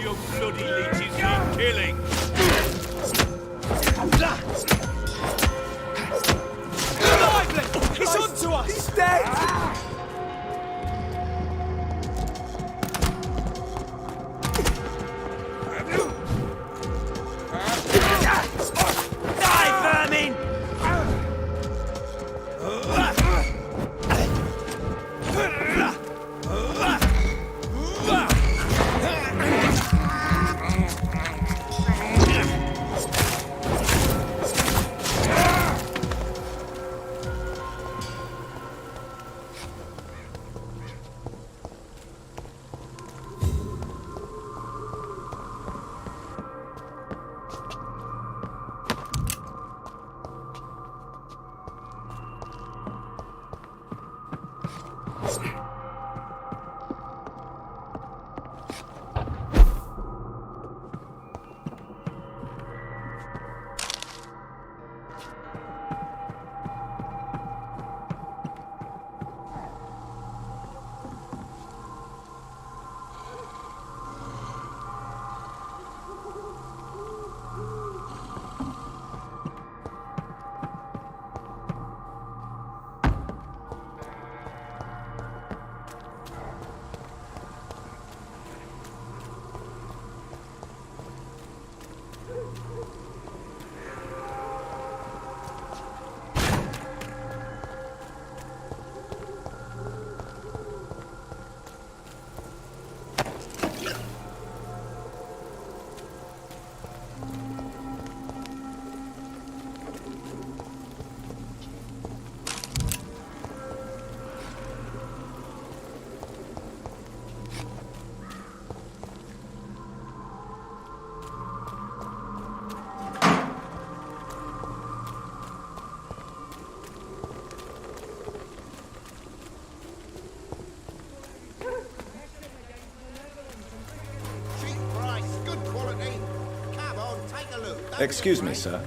your bloody leeches need killing. Lively! He's onto us! He's dead! Excuse me, sir.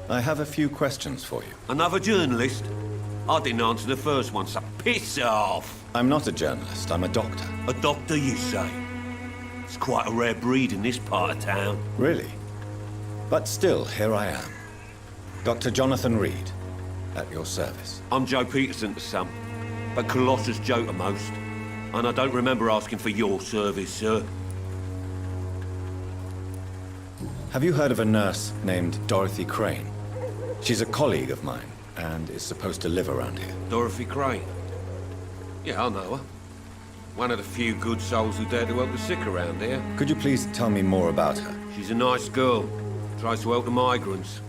I have a few questions for you. Another journalist? I didn't answer the first one, so piss off! I'm not a journalist, I'm a doctor. A doctor, you say? It's quite a rare breed in this part of town. Really? But still, here I am. Dr. Jonathan Reed, at your service. I'm Joe Peterson to some, but Colossus Joe to most. And I don't remember asking for your service, sir. Have you heard of a nurse named Dorothy Crane? She's a colleague of mine, and is supposed to live around here. Dorothy Crane? Yeah, I know her. One of the few good souls who dare to help the sick around here. Could you please tell me more about her? She's a nice girl. Tries to help the migrants.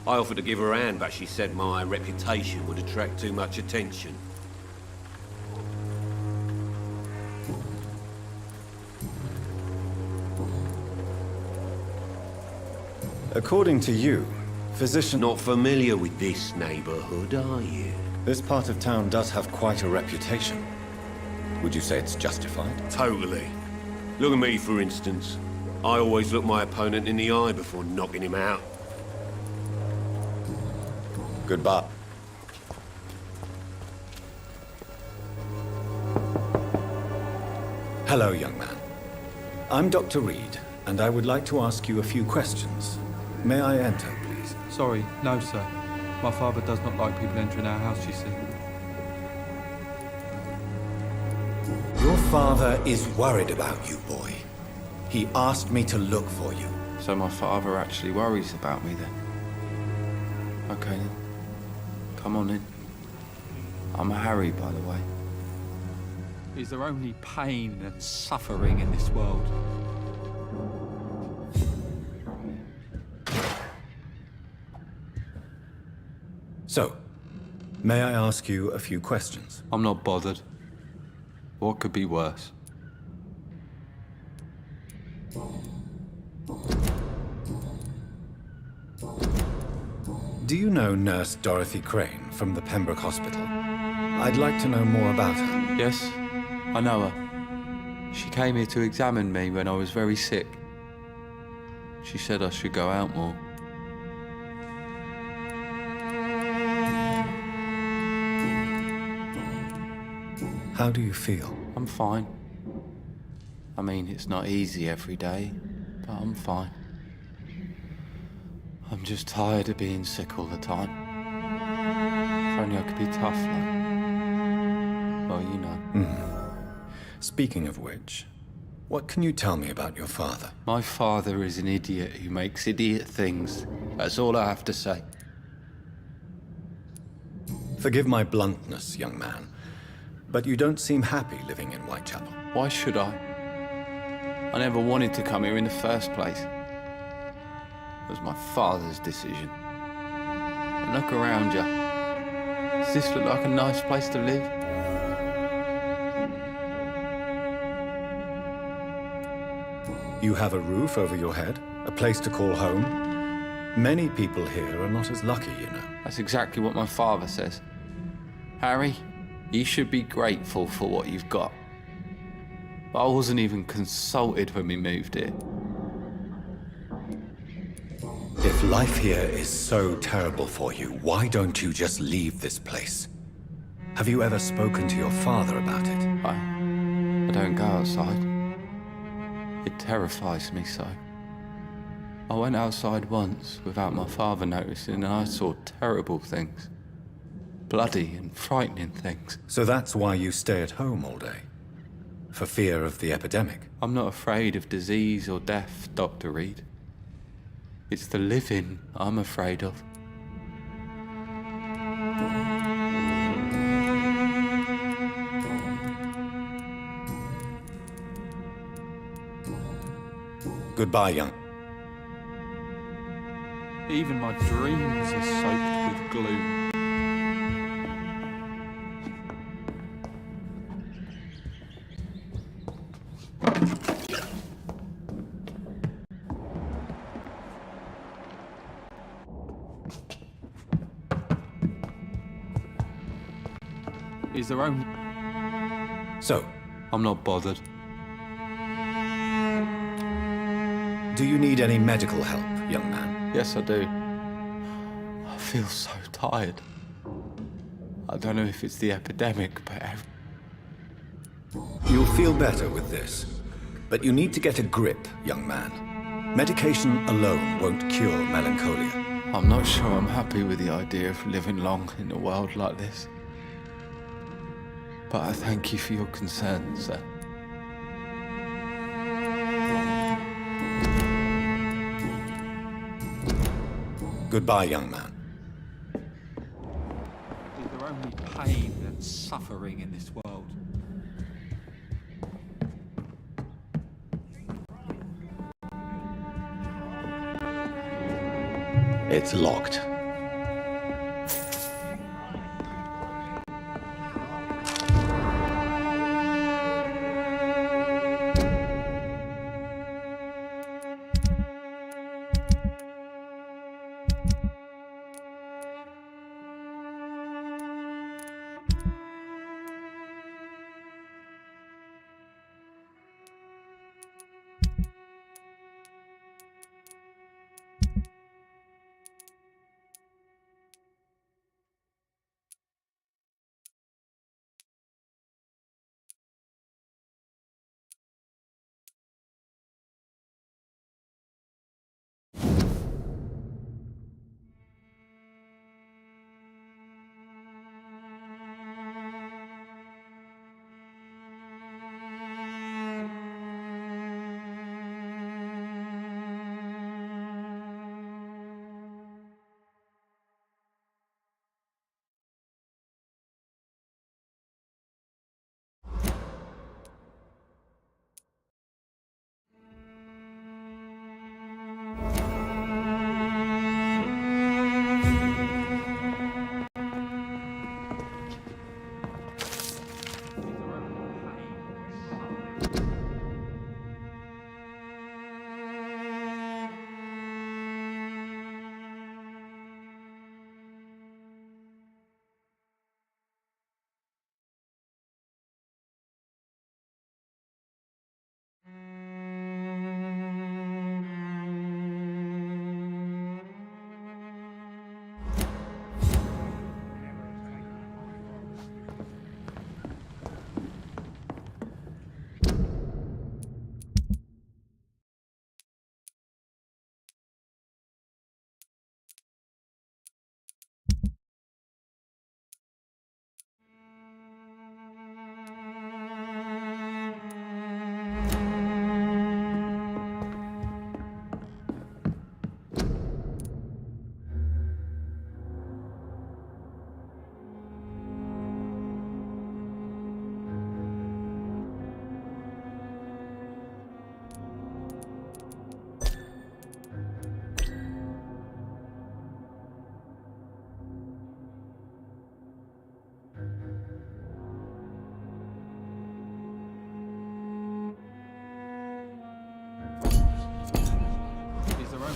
I offered to give her a hand, but she said my reputation would attract too much attention. According to you, physician... Not familiar with this neighborhood, are you? This part of town does have quite a reputation. Would you say it's justified? Totally. Look at me, for instance. I always look my opponent in the eye before knocking him out. Goodbye. Hello, young man. I'm Dr. Reed, and I would like to ask you a few questions. May I enter, please? Sorry, no, sir. My father does not like people entering our house, you see. Your father is worried about you, boy. He asked me to look for you. So my father actually worries about me, then? Okay, then. Come on in. I'm a Harry, by the way. Is there only pain and suffering in this world? So, may I ask you a few questions? I'm not bothered. What could be worse? Do you know Nurse Dorothy Crane from the Pembroke Hospital? I'd like to know more about her. Yes, I know her. She came here to examine me when I was very sick. She said I should go out more. How do you feel? I'm fine. I mean, it's not easy every day, but I'm fine. I'm just tired of being sick all the time. If only I could be tough, like... Well, you know. Speaking of which, what can you tell me about your father? My father is an idiot who makes idiot things. That's all I have to say. Forgive my bluntness, young man, but you don't seem happy living in Whitechapel. Why should I? I never wanted to come here in the first place. It was my father's decision. And look around you. Does this look like a nice place to live? You have a roof over your head, a place to call home. Many people here are not as lucky, you know. That's exactly what my father says. Harry, you should be grateful for what you've got. But I wasn't even consulted when we moved here. If life here is so terrible for you, why don't you just leave this place? Have you ever spoken to your father about it? I don't go outside. It terrifies me so. I went outside once without my father noticing and I saw terrible things. Bloody and frightening things. So that's why you stay at home all day? For fear of the epidemic? I'm not afraid of disease or death, Dr. Reed. It's the living I'm afraid of. Goodbye, young. Even my dreams are soaked with gloom. Is there only... So, I'm not bothered. do you need any medical help, young man? Yes, I do. I feel so tired. I don't know if it's the epidemic, but... You'll feel better with this. But you need to get a grip, young man. Medication alone won't cure melancholia. I'm not sure I'm happy with the idea of living long in a world like this. But I thank you for your concern, sir. Goodbye, young man. Is there only pain and suffering in this world? It's locked.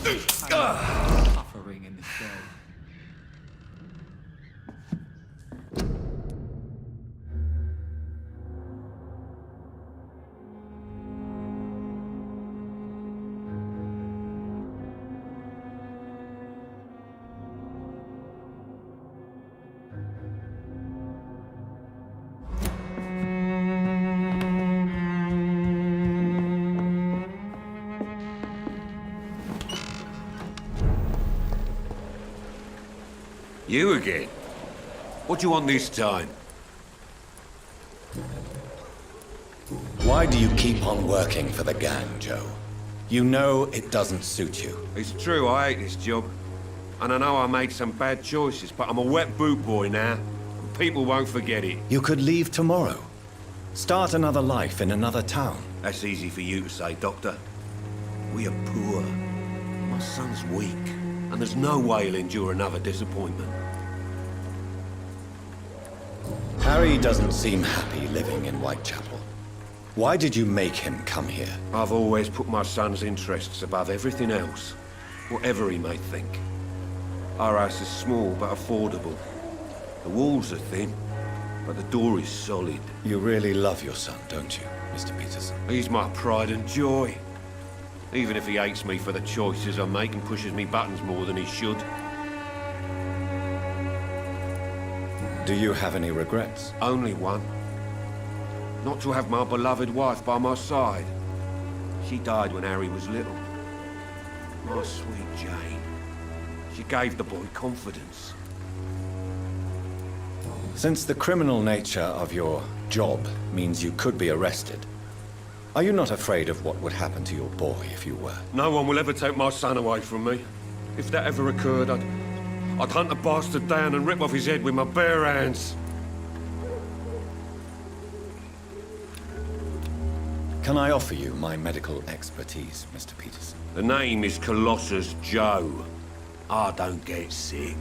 suffering in this world. You again? What do you want this time? Why do you keep on working for the gang, Joe? You know it doesn't suit you. It's true, I hate this job. And I know I made some bad choices, but I'm a wet boot boy now. And people won't forget it. You could leave tomorrow. Start another life in another town. That's easy for you to say, Doctor. We are poor. My son's weak, and there's no way he'll endure another disappointment. Harry doesn't seem happy living in Whitechapel. Why did you make him come here? I've always put my son's interests above everything else, whatever he may think. Our house is small but affordable. The walls are thin, but the door is solid. You really love your son, don't you, Mr. Peterson? He's my pride and joy. Even if he hates me for the choices I make and pushes me buttons more than he should. Do you have any regrets? Only one. Not to have my beloved wife by my side. She died when Harry was little. My sweet Jane. She gave the boy confidence. Since the criminal nature of your job means you could be arrested, are you not afraid of what would happen to your boy if you were? No one will ever take my son away from me. If that ever occurred, I'd hunt the bastard down and rip off his head with my bare hands. Can I offer you my medical expertise, Mr. Peterson? The name is Colossus Joe. I don't get sick.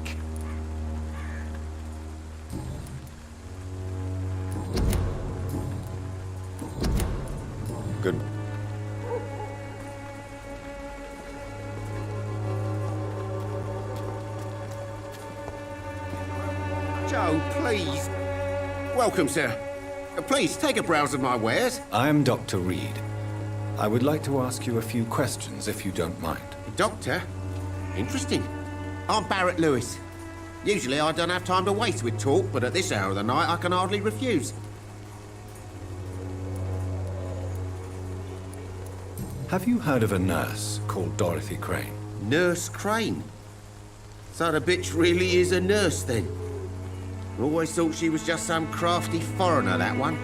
Good. Joe, please. Welcome, sir. Please, take a browse of my wares. I'm Dr. Reed. I would like to ask you a few questions, if you don't mind. Doctor? Interesting. I'm Barrett Lewis. Usually I don't have time to waste with talk, but at this hour of the night I can hardly refuse. Have you heard of a nurse called Dorothy Crane? Nurse Crane? So the bitch really is a nurse, then? I always thought she was just some crafty foreigner, that one.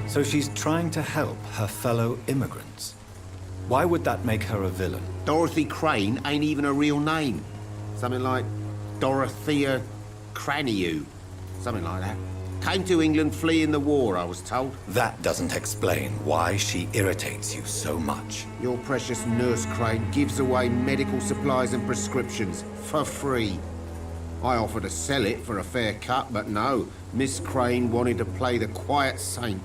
So she's trying to help her fellow immigrants. Why would that make her a villain? Dorothy Crane ain't even a real name. Something like Dorothea Craniu. Something like that. Came to England fleeing the war, I was told. That doesn't explain why she irritates you so much. Your precious Nurse Crane gives away medical supplies and prescriptions for free. I offered to sell it for a fair cut, but no. Miss Crane wanted to play the quiet saint.